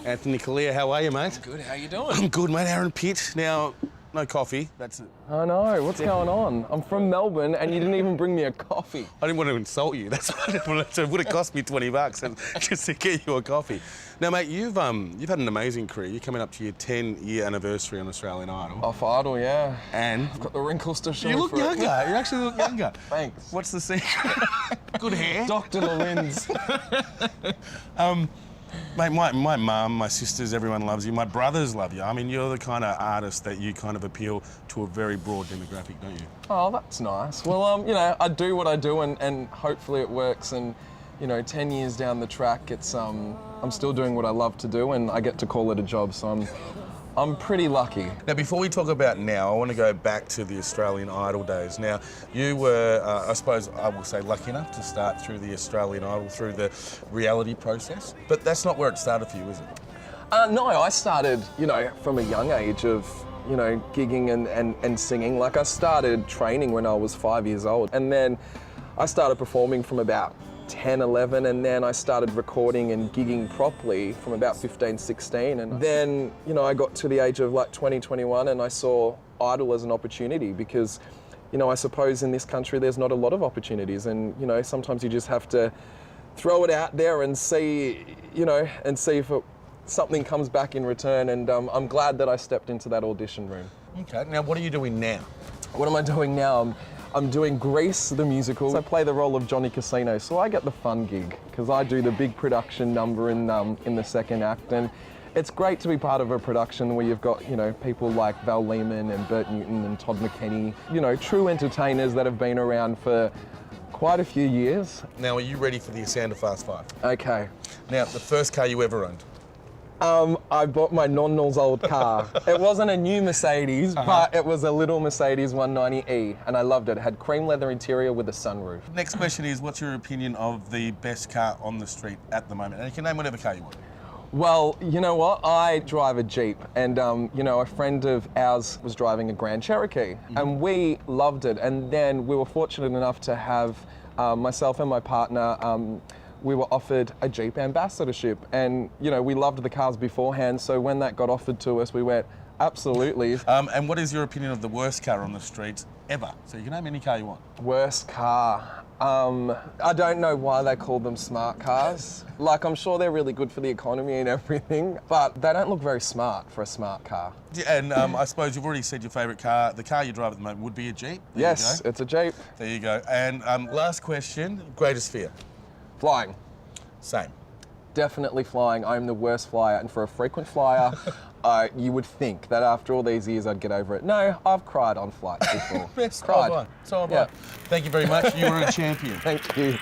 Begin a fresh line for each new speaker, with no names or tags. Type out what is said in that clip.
Anthony Callea, how are you, mate?
Good, how you doing?
I'm good, mate. Aaron Pitt. Now, no coffee. That's it.
I know, what's going on? I'm from Melbourne and you didn't even bring me a coffee.
I didn't want to insult you. That's what it would have cost me $20 and just to get you a coffee. Now, mate, you've had an amazing career. You're coming up to your 10-year anniversary on Australian Idol.
Off Idol, yeah.
And
I've got the wrinkles to show.
you look younger. You actually look younger.
Thanks.
What's the secret? Good hair.
Dr. Lorenz.
Mate, my mum, my sisters, everyone loves you. My brothers love you. I mean, you're the kind of artist that you kind of appeal to a very broad demographic, don't you?
Oh, that's nice. Well, you know, I do what I do and hopefully it works. And, you know, 10 years down the track, it's I'm still doing what I love to do and I get to call it a job. So I'm pretty lucky.
Now, before we talk about now, I want to go back to the Australian Idol days. Now, you were, I suppose I will say, lucky enough to start through the Australian Idol, through the reality process. But that's not where it started for you, is it?
No, I started, you know, from a young age of, you know, gigging and singing. Like, I started training when I was 5 years old. And then I started performing from about 10, 11, and then I started recording and gigging properly from about 15, 16. And then, you know, I got to the age of like 20, 21 and I saw Idol as an opportunity because, you know, I suppose in this country there's not a lot of opportunities and, you know, sometimes you just have to throw it out there and see, you know, and see if something comes back in return. And I'm glad that I stepped into that audition room.
Okay, now what are you doing now?
What am I doing now? I'm doing Grease, the musical. So I play the role of Johnny Casino, so I get the fun gig because I do the big production number in the second act, and it's great to be part of a production where you've got, you know, people like Val Lehman and Bert Newton and Todd McKenney, you know, true entertainers that have been around for quite a few years.
Now, are you ready for the Esanda Fast 5?
Okay.
Now, the first car you ever owned?
I bought my nonno's old car. It wasn't a new Mercedes, but it was a little Mercedes 190E, and I loved it. It had cream leather interior with a sunroof.
Next question is, what's your opinion of the best car on the street at the moment? And you can name whatever car you want.
Well, you know what? I drive a Jeep, and you know, a friend of ours was driving a Grand Cherokee, and we loved it. And then we were fortunate enough to have myself and my partner. We were offered a Jeep ambassadorship, and you know, we loved the cars beforehand. So when that got offered to us, we went, absolutely.
And what is your opinion of the worst car on the streets ever? So you can name any car you want.
Worst car. I don't know why they call them smart cars. Like, I'm sure they're really good for the economy and everything, but they don't look very smart for a smart car.
Yeah, and I suppose you've already said your favourite car. The car you drive at the moment would be a Jeep.
Yes, it's a Jeep.
There you go. And last question, greatest fear?
Flying.
Same.
Definitely flying. I'm the worst flyer, and for a frequent flyer, you would think that after all these years I'd get over it. No, I've cried on flights before.
Cried. So have I. Thank you very much. You were a champion.
Thank you.